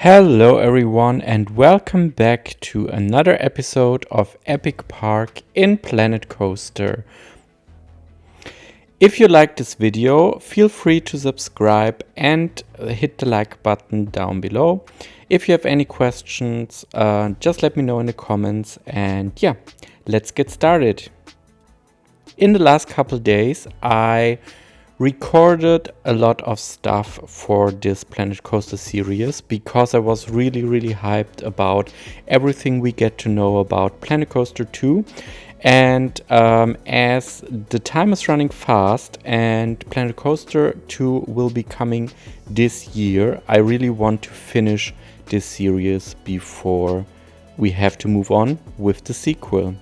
Hello everyone and welcome back to another episode of Epic Park in Planet Coaster. If you like this video, feel free to subscribe and hit the like button down below. If you have any questions, just let me know in the comments, and yeah, let's get started. In the last couple days, I recorded a lot of stuff for this Planet Coaster series because I was really hyped about everything we get to know about Planet Coaster 2. And as the time is running fast and Planet Coaster 2 will be coming this year, I really want to finish this series before we have to move on with the sequel.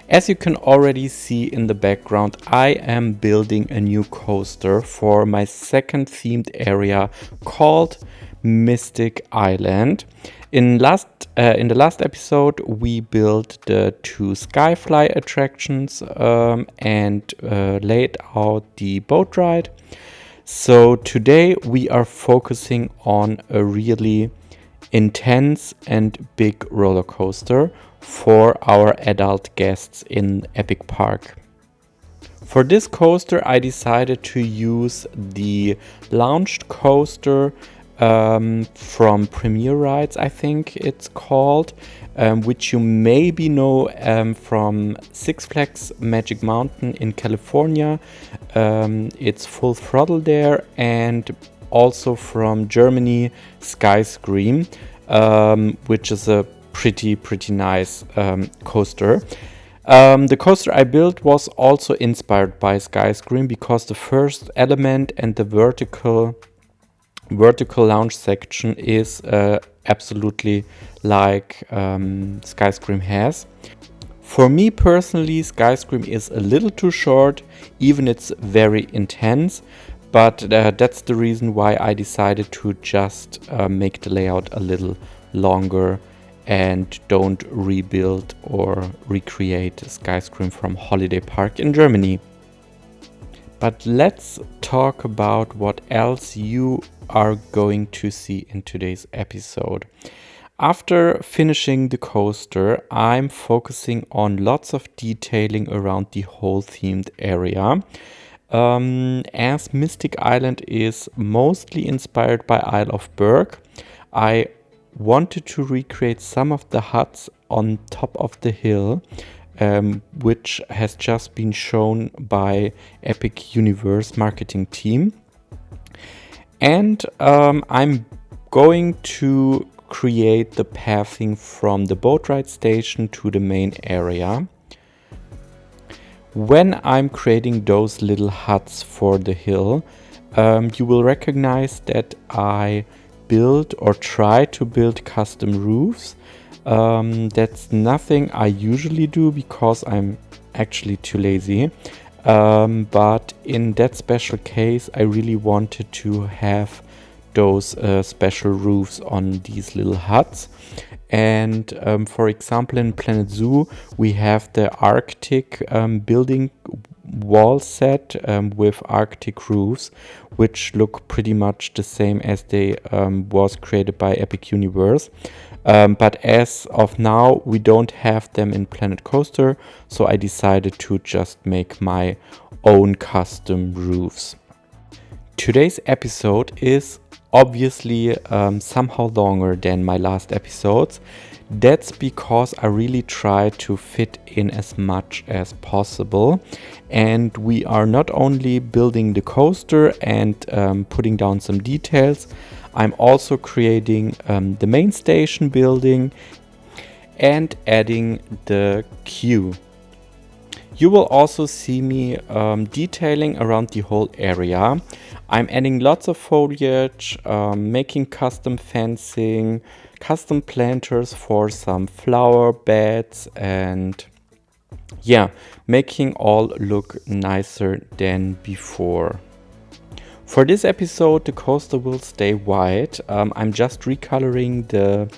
As you can already see in the background, I am building a new coaster for my second themed area called Mystic Island. In the last episode, we built the two Skyfly attractions and laid out the boat ride. So today we are focusing on a really intense and big roller coaster for our adult guests in Epic Park. For this coaster, I decided to use the launched coaster from Premier Rides, I think it's called, which you maybe know from Six Flags Magic Mountain in California. It's full throttle there, and also from Germany, Skyscream, which is a pretty nice coaster. The coaster I built was also inspired by Skyscream because the first element and the vertical launch section is absolutely like Skyscream has. For me personally, Skyscream is a little too short, even it's very intense, but that's the reason why I decided to just make the layout a little longer and don't rebuild or recreate Skyscream from Holiday Park in Germany. But let's talk about what else you are going to see in today's episode. After finishing the coaster, I'm focusing on lots of detailing around the whole themed area. As Mystic Island is mostly inspired by Isle of Berg, I wanted to recreate some of the huts on top of the hill, which has just been shown by Epic Universe marketing team. And I'm going to create the pathing from the boat ride station to the main area. When I'm creating those little huts for the hill, you will recognize that I build or try to build custom roofs. That's nothing I usually do because I'm actually too lazy. But in that special case, I really wanted to have those special roofs on these little huts. And for example, in Planet Zoo, we have the Arctic building wall set with Arctic roofs, which look pretty much the same as they was created by Epic Universe. But as of now, we don't have them in Planet Coaster, so I decided to just make my own custom roofs. Today's episode is obviously somehow longer than my last episodes. That's because I really try to fit in as much as possible, and we are not only building the coaster and putting down some details, I'm also creating the main station building and adding the queue. You will also see me detailing around the whole area. I'm adding lots of foliage, making custom fencing, custom planters for some flower beds, and yeah, making all look nicer than before. For this episode, the coaster will stay white. I'm just recoloring the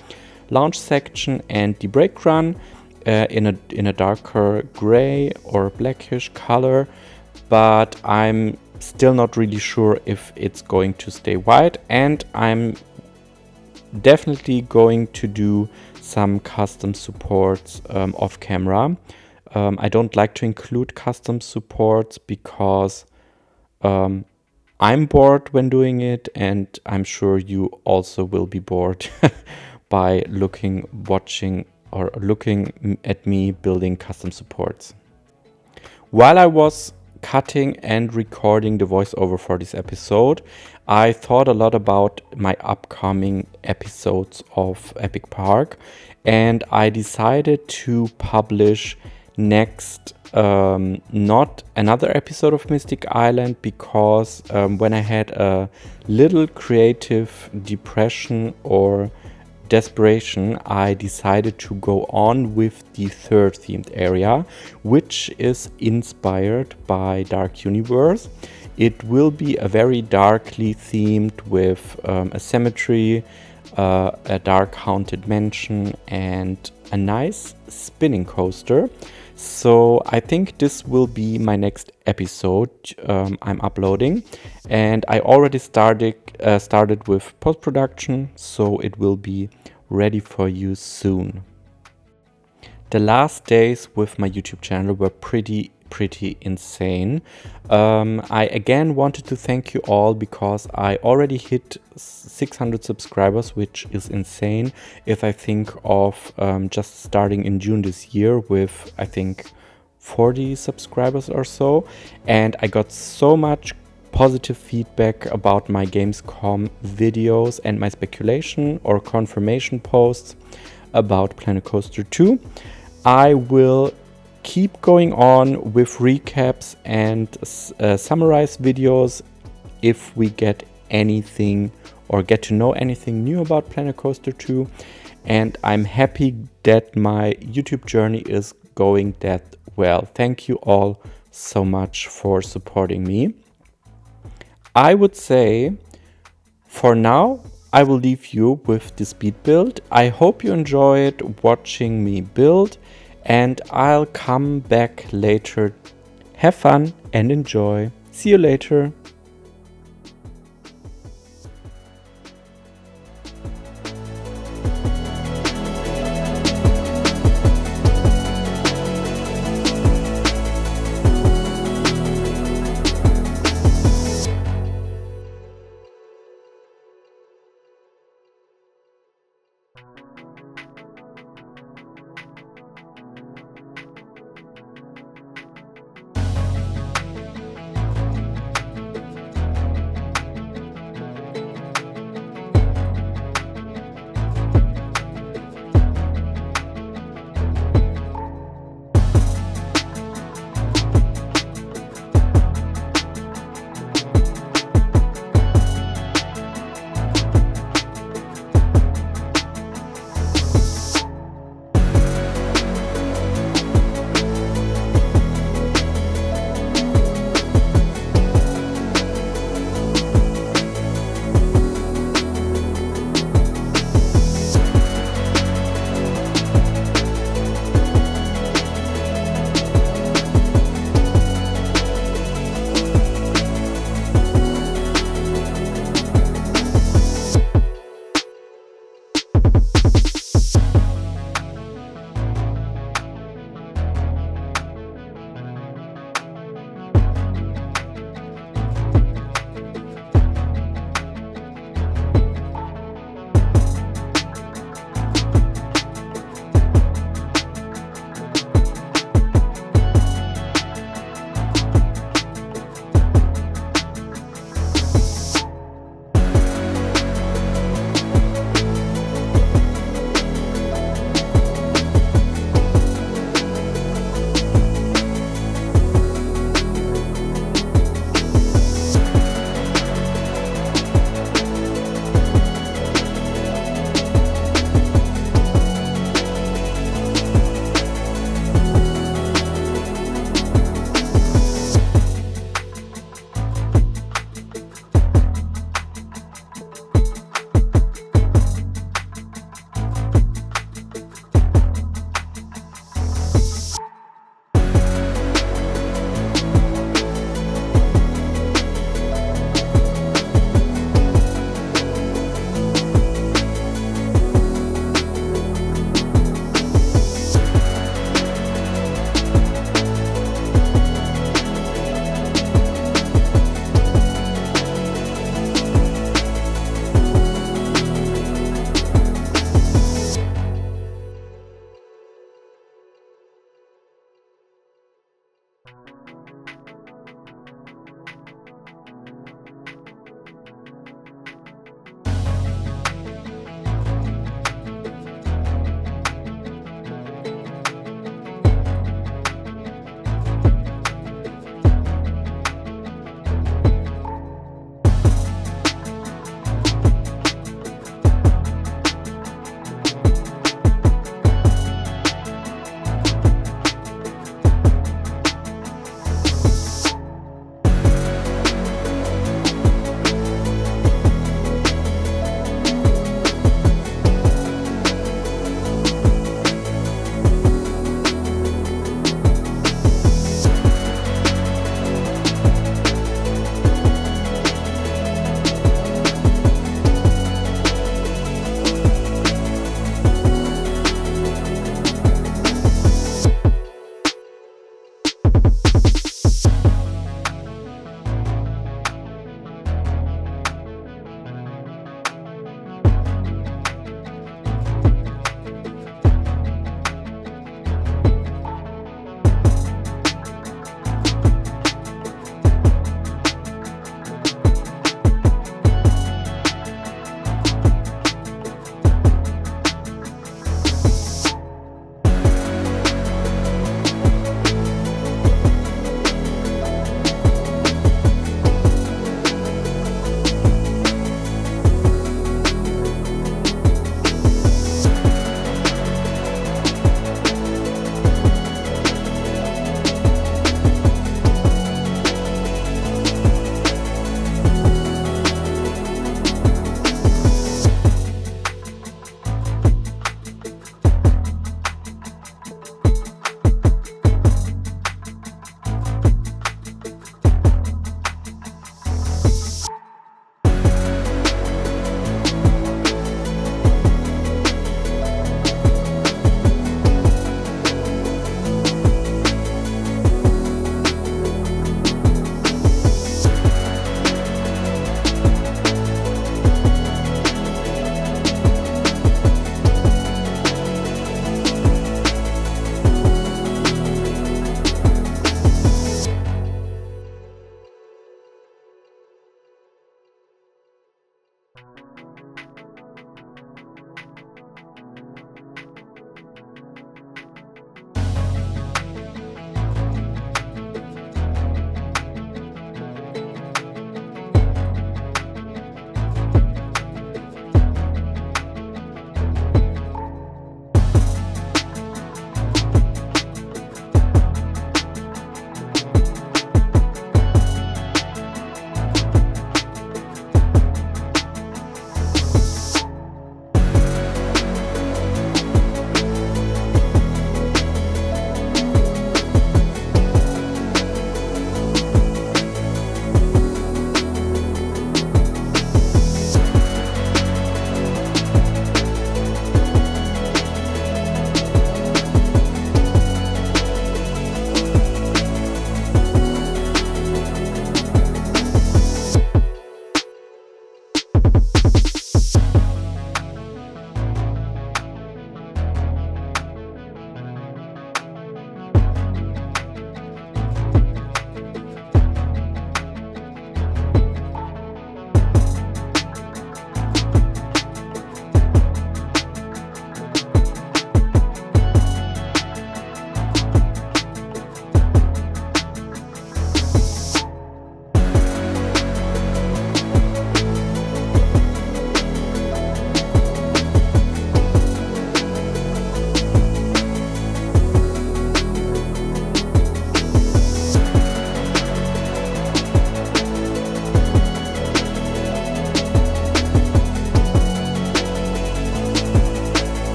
launch section and the brake run in a darker gray or blackish color, but I'm still not really sure if it's going to stay white, and I'm definitely going to do some custom supports off camera. I don't like to include custom supports because I'm bored when doing it, and I'm sure you also will be bored by watching or looking at me building custom supports. While I was cutting and recording the voiceover for this episode, I thought a lot about my upcoming episodes of Epic Park, and I decided to publish next not another episode of Mystic Island, because when I had a little creative depression or desperation, I decided to go on with the third themed area, which is inspired by Dark Universe. It will be a very darkly themed with a cemetery, a dark haunted mansion, and a nice spinning coaster. So I think this will be my next episode I'm uploading, and I already started with post-production, so it will be ready for you soon. The last days with my YouTube channel were pretty insane. I again wanted to thank you all, because I already hit 600 subscribers, which is insane if I think of just starting in June this year with, I think, 40 subscribers or so. And I got so much positive feedback about my Gamescom videos and my speculation or confirmation posts about Planet Coaster 2. I will keep going on with recaps and summarize videos if we get anything or get to know anything new about Planet Coaster 2. And I'm happy that my YouTube journey is going that well. Thank you all so much for supporting me. I would say for now, I will leave you with the speed build. I hope you enjoyed watching me build, and I'll come back later. Have fun and enjoy. See you later.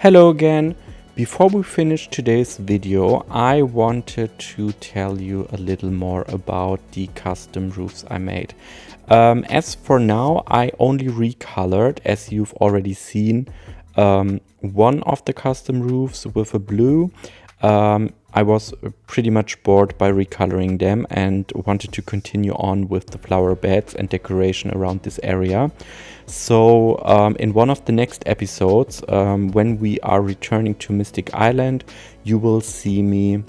Hello again. Before we finish today's video, I wanted to tell you a little more about the custom roofs I made. As for now, I only recolored, as you've already seen, one of the custom roofs with a blue. I was pretty much bored by recoloring them and wanted to continue on with the flower beds and decoration around this area. So in one of the next episodes, when we are returning to Mystic Island, you will see me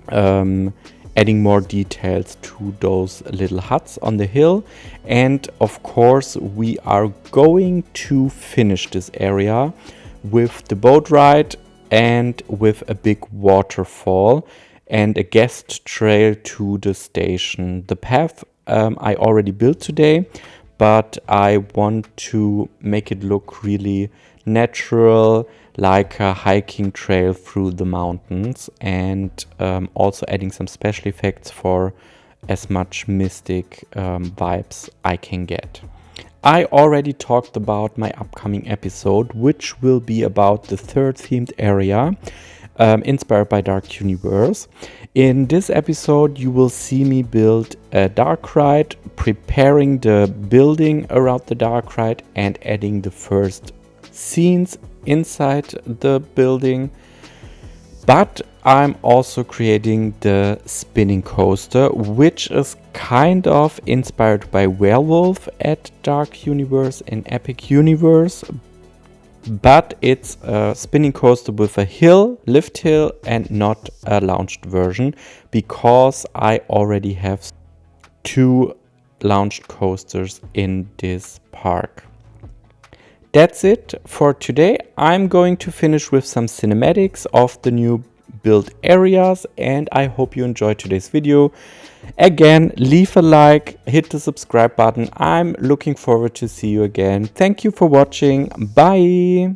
adding more details to those little huts on the hill. And of course, we are going to finish this area with the boat ride and with a big waterfall and a guest trail to the station. The path I already built today, but I want to make it look really natural, like a hiking trail through the mountains, and also adding some special effects for as much mystic vibes I can get. I already talked about my upcoming episode, which will be about the third themed area, inspired by Dark Universe. In this episode, you will see me build a dark ride, preparing the building around the dark ride, and adding the first scenes inside the building. But I'm also creating the spinning coaster, which is kind of inspired by Werewolf at Dark Universe and Epic Universe. But it's a spinning coaster with a lift hill, and not a launched version, because I already have 2 launched coasters in this park. That's it for today. I'm going to finish with some cinematics of the new build areas, and I hope you enjoyed today's video. Again, leave a like, hit the subscribe button. I'm looking forward to see you again. Thank you for watching. Bye.